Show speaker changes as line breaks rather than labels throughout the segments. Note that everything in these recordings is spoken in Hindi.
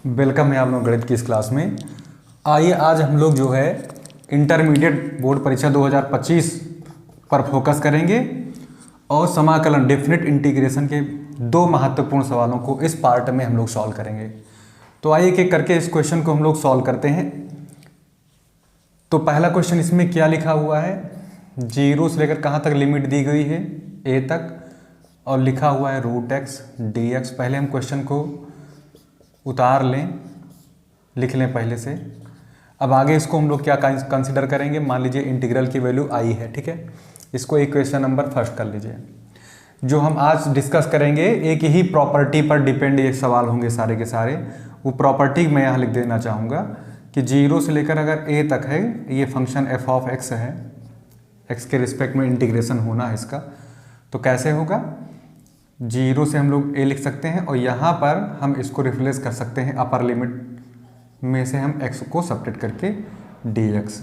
वेलकम है आप लोग गणित की इस क्लास में। आइए आज हम लोग जो है इंटरमीडिएट बोर्ड परीक्षा 2025 पर फोकस करेंगे और समाकलन डेफिनेट इंटीग्रेशन के दो महत्वपूर्ण सवालों को इस पार्ट में हम लोग सॉल्व करेंगे। तो आइए एक एक करके इस क्वेश्चन को हम लोग सॉल्व करते हैं। तो पहला क्वेश्चन इसमें क्या लिखा हुआ है, 0 से लेकर कहाँ तक लिमिट दी गई है, a तक, और लिखा हुआ है √x dx। पहले हम क्वेश्चन को उतार लें, लिख लें पहले से। अब आगे इसको हम लोग क्या कंसीडर करेंगे, मान लीजिए इंटीग्रल की वैल्यू आई है, ठीक है। इसको इक्वेशन नंबर फर्स्ट कर लीजिए। जो हम आज डिस्कस करेंगे एक ही प्रॉपर्टी पर डिपेंड ये सवाल होंगे सारे के सारे। वो प्रॉपर्टी मैं यहाँ लिख देना चाहूँगा कि 0 से लेकर अगर a तक है, ये फंक्शन f(x) है, x के रिस्पेक्ट में इंटीग्रेशन होना है इसका। तो कैसे होगा, 0 से हम लोग a लिख सकते हैं और यहाँ पर हम इसको रिप्लेस कर सकते हैं अपर लिमिट में से हम x को सब्ट्रैक्ट करके dx।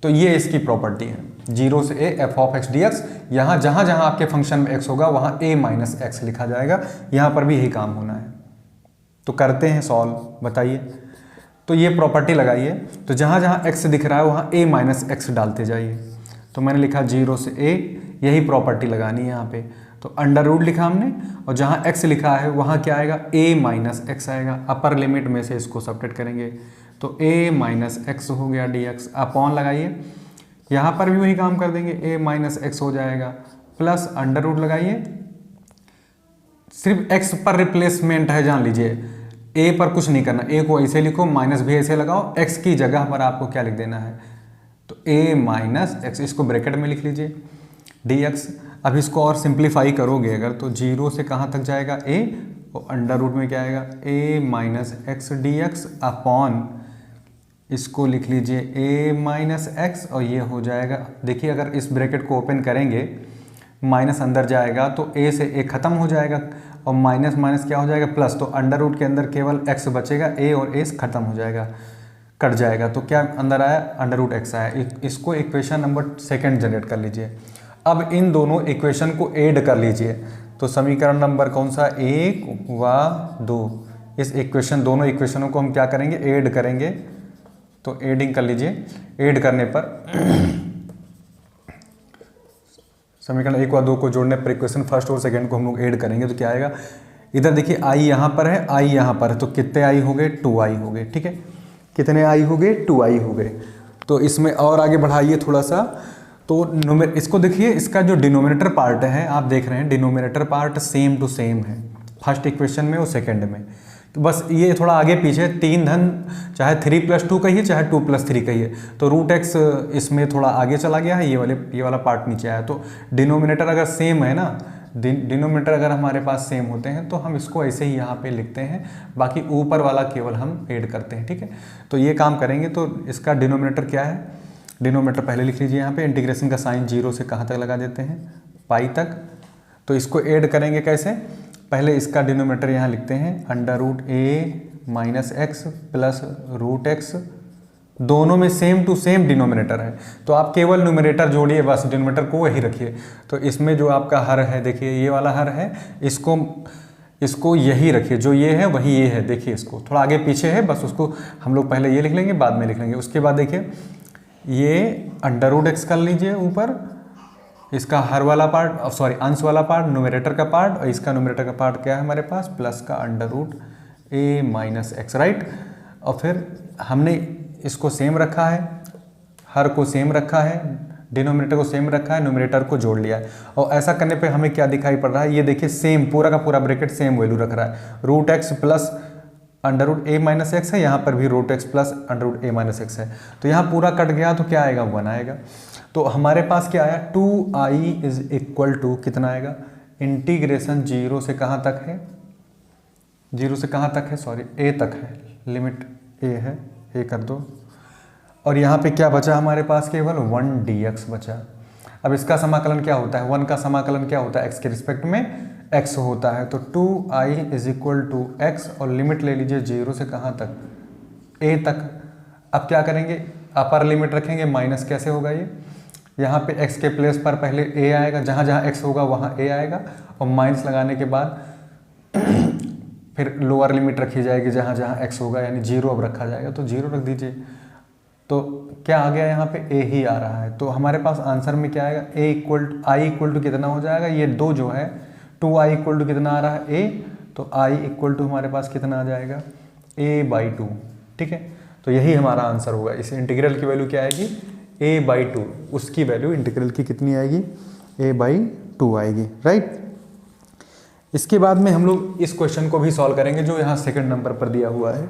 तो ये इसकी प्रॉपर्टी है, 0 से a f(x) dx। यहाँ जहाँ जहाँ आपके फंक्शन में x होगा वहाँ a माइनस x लिखा जाएगा। यहाँ पर भी यही काम होना है। तो करते हैं सॉल्व, बताइए। तो ये प्रॉपर्टी लगाइए, तो जहाँ जहाँ x दिख रहा है वहाँ a माइनस x डालते जाइए। तो मैंने लिखा 0 से a, यही प्रॉपर्टी लगानी है यहाँ पे। तो अंडर रूट लिखा हमने और जहाँ x लिखा है वहाँ क्या आएगा, a माइनस x आएगा। अपर लिमिट में से इसको सब्ट्रैक्ट करेंगे तो a माइनस x हो गया dx। अपॉन लगाइए, यहाँ पर भी वही काम कर देंगे, a माइनस x हो जाएगा, प्लस अंडर रूट लगाइए। सिर्फ x पर रिप्लेसमेंट है, जान लीजिए, a पर कुछ नहीं करना। a को ऐसे लिखो, माइनस भी ऐसे लगाओ, x की जगह पर आपको क्या लिख देना है, तो a माइनस x, इसको ब्रैकेट में लिख लीजिए dx। अब इसको और सिंप्लीफाई करोगे अगर तो 0 से कहाँ तक जाएगा a, और अंडर रूट में क्या आएगा a minus x dx upon, इसको लिख लीजिए a माइनस एक्स, और ये हो जाएगा। देखिए अगर इस ब्रैकेट को ओपन करेंगे, माइनस अंदर जाएगा तो a से a खत्म हो जाएगा और माइनस माइनस क्या हो जाएगा प्लस। तो अंडर रूट के अंदर केवल x बचेगा, a और a खत्म हो जाएगा, कट जाएगा। तो क्या अंदर आया, अंडर रूट x आया। इसको इक्वेशन नंबर सेकंड जनरेट कर लीजिए। अब इन दोनों इक्वेशन को ऐड कर लीजिए। तो समीकरण नंबर कौन सा, 1 व 2। इस इक्वेशन, दोनों इक्वेशनों को हम क्या करेंगे, ऐड करेंगे। तो एडिंग कर लीजिए। ऐड करने पर समीकरण 1 व 2 को जोड़ने पर इक्वेशन फर्स्ट और सेकंड को हम लोग ऐड करेंगे तो क्या आएगा, इधर देखिए i यहाँ पर है, i यहाँ पर है, तो कितने i हो गए, 2i हो गए, ठीक है। कितने i हो गए, 2i हो गए। तो इसमें और आगे बढ़ाइए थोड़ा सा। तो इसको देखिए, इसका जो डिनोमिनेटर पार्ट है, आप देख रहे हैं denominator part same to same है, फर्स्ट इक्वेशन में और सेकंड में। तो बस ये थोड़ा आगे पीछे 3 धन, चाहे 3+2 कहिए चाहे 2+3 कहिए, तो √x इसमें थोड़ा आगे चला गया है, ये वाला पार्ट नीचे आया। तो डिनोमिनेटर अगर सेम है ना, डिनोमिनेटर अगर हमारे पास सेम होते हैं तो हम इसको ऐसे ही यहाँ पे लिखते हैं, बाकी ऊपर वाला केवल हम ऐड करते हैं, ठीक है। तो ये काम करेंगे। तो इसका डिनोमिनेटर क्या है, डिनोमिनेटर पहले लिख लीजिए यहाँ पे। इंटीग्रेशन का साइन 0 से कहाँ तक लगा देते हैं, पाई तक। तो इसको ऐड करेंगे कैसे, पहले इसका डिनोमिनेटर यहाँ लिखते हैं, under root a minus x plus √x। दोनों में सेम टू सेम डिनोमिनेटर है, तो आप केवल न्यूमरेटर जोड़िए, बस डिनोमिनेटर को वही रखिए। तो इसमें जो आपका हर है, देखिए ये वाला हर है, इसको यही रखिए, जो ये है वही ये है। देखिए इसको थोड़ा आगे पीछे है, बस उसको हम लोग पहले ये लिख लेंगे, बाद में लिख लेंगे। उसके बाद देखिए ये अंडर रूट x कर लीजिए ऊपर, इसका हर वाला पार्ट, सॉरी अंश वाला पार्ट, न्यूमरेटर का पार्ट, और इसका न्यूमरेटर का पार्ट क्या है हमारे पास, प्लस का under root a minus x, right. और फिर हमने इसको सेम रखा है, हर को सेम रखा है, डिनोमिनेटर को सेम रखा है, न्यूमरेटर को जोड़ लिया है। और ऐसा करने पे हमें क्या दिखाई पड़ रहा है, ये देखिए सेम, पूरा का पूरा ब्रैकेट सेम वैल्यू रख रहा है। √x plus under root a minus x है, यहाँ पर भी √x plus under root a minus x है। तो यहाँ पूरा कट गया तो क्या आएगा, 1 आएगा। तो हमारे पास क्या आया, 2i इज इक्वल टू कितना आएगा, इंटीग्रेशन 0 से कहाँ तक है, 0 से कहाँ तक है, सॉरी a तक है, लिमिट a है, a कर दो। और यहाँ पे क्या बचा हमारे पास, केवल 1 dx बचा। अब इसका समाकलन क्या होता है, 1 का समाकलन क्या होता है, x के रिस्पेक्ट में x होता है। तो 2i is equal to x, और लिमिट ले लीजिए 0 से कहाँ तक, a तक। अब क्या करेंगे, अपर लिमिट रखेंगे, माइनस कैसे होगा ये, यहाँ पे x के प्लेस पर पहले a आएगा, जहाँ जहाँ x होगा वहाँ a आएगा, और माइनस लगाने के बाद फिर लोअर लिमिट रखी जाएगी जहाँ जहाँ एक्स होगा, यानी 0 अब रखा जाएगा, तो 0 रख दीजिए। तो क्या आ गया यहाँ पे, ए ही आ रहा है। तो हमारे पास आंसर में क्या आएगा, आई इक्वल टू कितना हो जाएगा, ये 2 जो है 2i इक्वल टू कितना आ रहा है a, तो i इक्वल टू हमारे पास कितना आ जाएगा a/2। ठीक है, तो यही हमारा आंसर होगा। इस इंटीग्रल की वैल्यू क्या आएगी, a/2, उसकी वैल्यू इंटीग्रल की कितनी आएगी, a/2 आएगी, राइट। इसके बाद में हम लोग इस क्वेश्चन को भी सॉल्व करेंगे जो यहाँ सेकंड नंबर पर दिया हुआ है।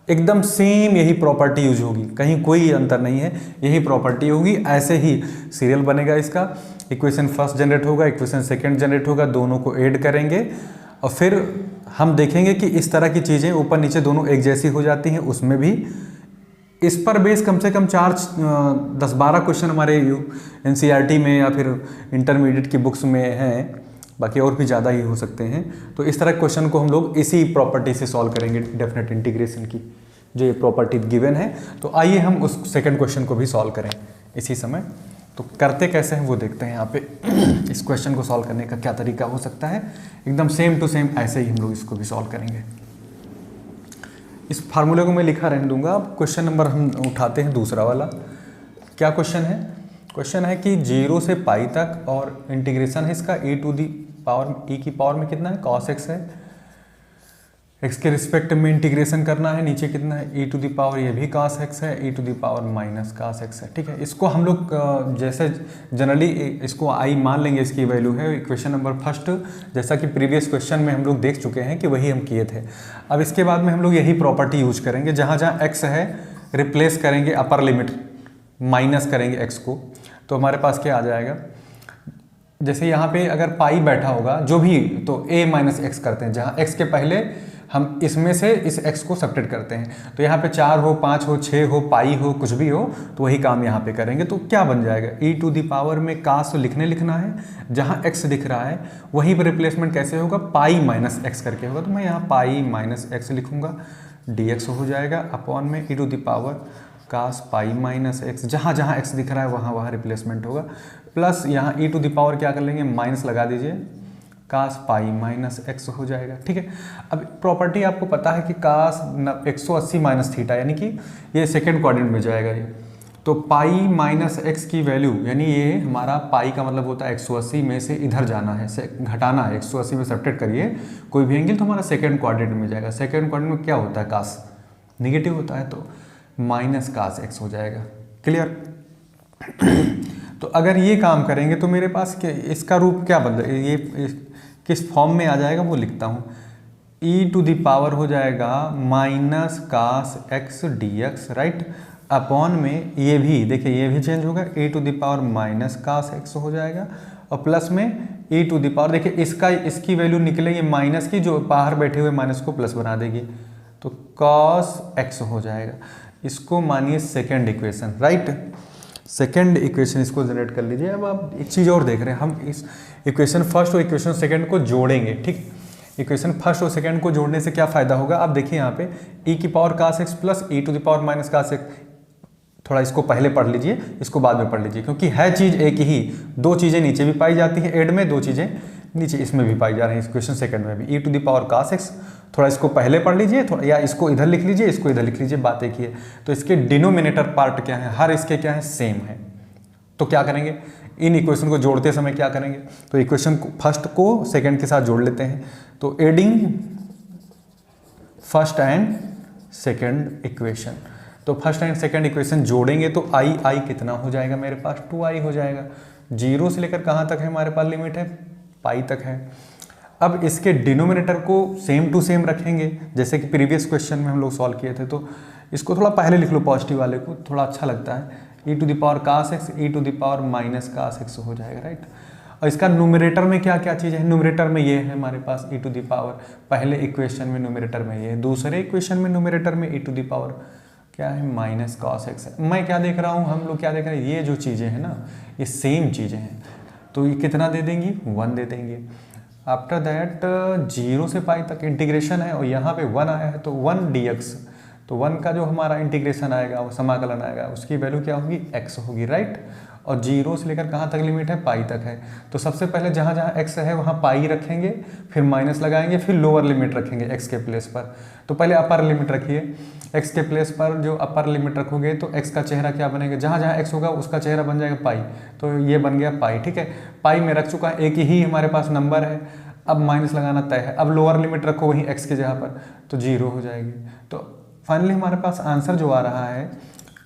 एकदम सेम यही प्रॉपर्टी यूज होगी, कहीं कोई अंतर नहीं है, यही प्रॉपर्टी होगी। ऐसे ही सीरियल बनेगा इसका, इक्वेशन फर्स्ट जनरेट होगा, इक्वेशन सेकंड जनरेट होगा, दोनों को ऐड करेंगे और फिर हम देखेंगे कि इस तरह की चीज़ें ऊपर नीचे दोनों एक जैसी हो जाती हैं। उसमें भी इस पर बेस कम से कम 10-12 क्वेश्चन हमारे NCERT में या फिर इंटरमीडिएट की बुक्स में हैं, बाकी और भी ज़्यादा ही हो सकते हैं। तो इस तरह क्वेश्चन को हम लोग इसी प्रॉपर्टी से सॉल्व करेंगे, डेफिनेट इंटीग्रेशन की जो ये प्रॉपर्टी गिवन है। तो आइए हम उस सेकंड क्वेश्चन को भी सॉल्व करें इसी समय। तो करते कैसे हैं वो देखते हैं यहाँ पे। इस क्वेश्चन को सॉल्व करने का क्या तरीका हो सकता है, एकदम सेम टू सेम ऐसे ही हम लोग इसको भी सॉल्व करेंगे। इस फार्मूले को मैं लिखा रहने दूंगा। अब क्वेश्चन नंबर हम उठाते हैं दूसरा वाला। क्या क्वेश्चन है, क्वेश्चन है कि 0 से पाई तक और इंटीग्रेशन है इसका e की पावर में कितना है, cos x है, x के रिस्पेक्ट में इंटीग्रेशन करना है, नीचे कितना है e टू दी पावर, ये भी cos x है, e to the power minus cos x है। ठीक है, इसको हम लोग जैसे जनरली इसको i मान लेंगे, इसकी वैल्यू है इक्वेशन नंबर फर्स्ट, जैसा कि प्रीवियस क्वेश्चन में हम लोग देख चुके हैं कि वही हम किए थे। अब इसके बाद में हम लोग यही प्रॉपर्टी यूज करेंगे, जहाँ जहाँ x है रिप्लेस करेंगे अपर लिमिट, माइनस करेंगे x को, तो हमारे पास क्या आ जाएगा। जैसे यहाँ पे अगर पाई बैठा होगा जो भी, तो a माइनस एक्स करते हैं, जहाँ x के पहले हम इसमें से इस x को सब्ट्रैक्ट करते हैं। तो यहाँ पे 4 हो, 5 हो, 6 हो, पाई हो, कुछ भी हो, तो वही काम यहाँ पे करेंगे। तो क्या बन जाएगा, e टू दी पावर में cos लिखना है, जहाँ x दिख रहा है वहीं पर रिप्लेसमेंट कैसे होगा, पाई माइनस एक्स करके होगा। तो मैं यहाँ पाई माइनस एक्स लिखूँगा, dx हो जाएगा अपॉन में e to the power cos pi minus x, जहाँ जहाँ x दिख रहा है वहाँ वहाँ रिप्लेसमेंट होगा, प्लस यहाँ e टू दी पावर क्या कर लेंगे, माइनस लगा दीजिए, cos पाई माइनस एक्स हो जाएगा। ठीक है, अब प्रॉपर्टी आपको पता है कि cos 180 माइनस थीटा, यानी कि ये सेकेंड क्वाड्रेंट में जाएगा ये। तो पाई माइनस एक्स की वैल्यू, यानी ये हमारा पाई का मतलब होता है 180 में से इधर जाना है, घटाना है, 180 में सब्ट्रैक्ट करिए कोई भी एंगल, तो हमारा सेकेंड क्वाड्रेंट में जाएगा। सेकेंड क्वाड्रेंट में क्या होता है, cos निगेटिव होता है, तो माइनस cos एक्स हो जाएगा। क्लियर। तो अगर ये काम करेंगे तो मेरे पास इसका रूप क्या बदल, ये किस फॉर्म में आ जाएगा वो लिखता हूँ, e टू दी पावर हो जाएगा minus cos x dx, right, upon में ये भी देखिए, ये भी चेंज होगा, e to the power minus cos x हो जाएगा, और प्लस में e टू दी पावर, देखिए इसकी वैल्यू निकलेगी माइनस की, जो बाहर बैठे हुए माइनस को प्लस बना देगी, तो cos x हो जाएगा। इसको मानिए second equation, right, second equation इसको जनरेट कर लीजिए। अब आप एक चीज़ और देख रहे हैं, हम इस इक्वेशन फर्स्ट और इक्वेशन सेकेंड को जोड़ेंगे। ठीक, इक्वेशन फर्स्ट और सेकेंड को जोड़ने से क्या फ़ायदा होगा, आप देखिए यहाँ पे e की power cos x plus e to the power minus cos x, थोड़ा इसको पहले पढ़ लीजिए, इसको बाद में पढ़ लीजिए, क्योंकि है चीज़ एक ही, दो चीज़ें नीचे भी पाई जाती हैं एड में, दो चीज़ें नीचे इसमें भी पाई जा रही हैं, इक्वेशन सेकंड में भी। e to the power cos x, थोड़ा इसको पहले पढ़ लीजिए, थोड़ा या इसको इधर लिख लीजिए, इसको इधर लिख लीजिए, बात एक ही है। तो इसके डिनोमिनेटर पार्ट क्या है, हर इसके क्या है, सेम है। तो क्या करेंगे, इन इक्वेशन को जोड़ते समय क्या करेंगे, तो इक्वेशन फर्स्ट को सेकंड के साथ जोड़ लेते हैं। तो adding first and second equation, तो फर्स्ट एंड सेकंड इक्वेशन जोड़ेंगे तो आई कितना हो जाएगा, मेरे पास 2i हो जाएगा। 0 से लेकर कहाँ तक है हमारे पास लिमिट है, पाई तक है। अब इसके डिनोमिनेटर को सेम टू सेम रखेंगे, जैसे कि प्रीवियस क्वेश्चन में हम लोग सॉल्व किए थे। तो इसको थोड़ा पहले लिख लो, पॉजिटिव वाले को, थोड़ा अच्छा लगता है। e to the power cos x, e to the power minus cos x हो जाएगा, राइट। और इसका न्यूमरेटर में क्या क्या चीज़ है, न्यूमरेटर में ये है हमारे पास e टू द पावर, पहले इक्वेशन में न्यूमरेटर में ये है, दूसरे इक्वेशन में न्यूमरेटर में e टू द पावर क्या है, माइनस cos x है। मैं क्या देख रहा हूँ, हम लोग क्या देख रहे हैं, ये जो चीज़ें हैं ना, ये सेम चीज़ें हैं, तो ये कितना दे देंगी, 1 दे देंगे। आफ्टर दैट 0 से पाई तक इंटीग्रेशन है, और यहाँ पे 1 आया है, तो 1 dx, तो 1 का जो हमारा इंटीग्रेशन आएगा, वो समाकलन आएगा, उसकी वैल्यू क्या होगी, x होगी, राइट। और 0 से लेकर कहाँ तक लिमिट है, पाई तक है। तो सबसे पहले जहाँ जहाँ x है वहाँ पाई रखेंगे, फिर माइनस लगाएंगे, फिर लोअर लिमिट रखेंगे x के प्लेस पर। तो पहले अपर लिमिट रखिए, x के प्लेस पर जो अपर लिमिट रखोगे तो x का चेहरा क्या बनेगा, जहाँ जहाँ x होगा उसका चेहरा बन जाएगा पाई। तो ये बन गया पाई, ठीक है। पाई में रख चुका है, एक ही हमारे पास नंबर है, अब माइनस लगाना तय है। अब लोअर लिमिट रखो वहीं x की जगह पर, तो 0 हो जाएगी। तो फाइनली हमारे पास आंसर जो आ रहा है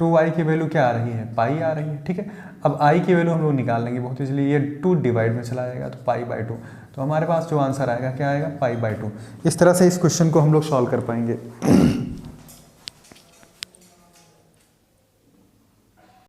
2i की वैल्यू क्या आ रही है, पाई आ रही है, ठीक है। अब i की वैल्यू हम लोग निकाल लेंगे बहुत इजीली, ये 2 डिवाइड में चला जाएगा तो पाई/2। तो हमारे पास जो आंसर आएगा क्या आएगा, पाई/2। इस तरह से इस क्वेश्चन को हम लोग सॉल्व कर पाएंगे।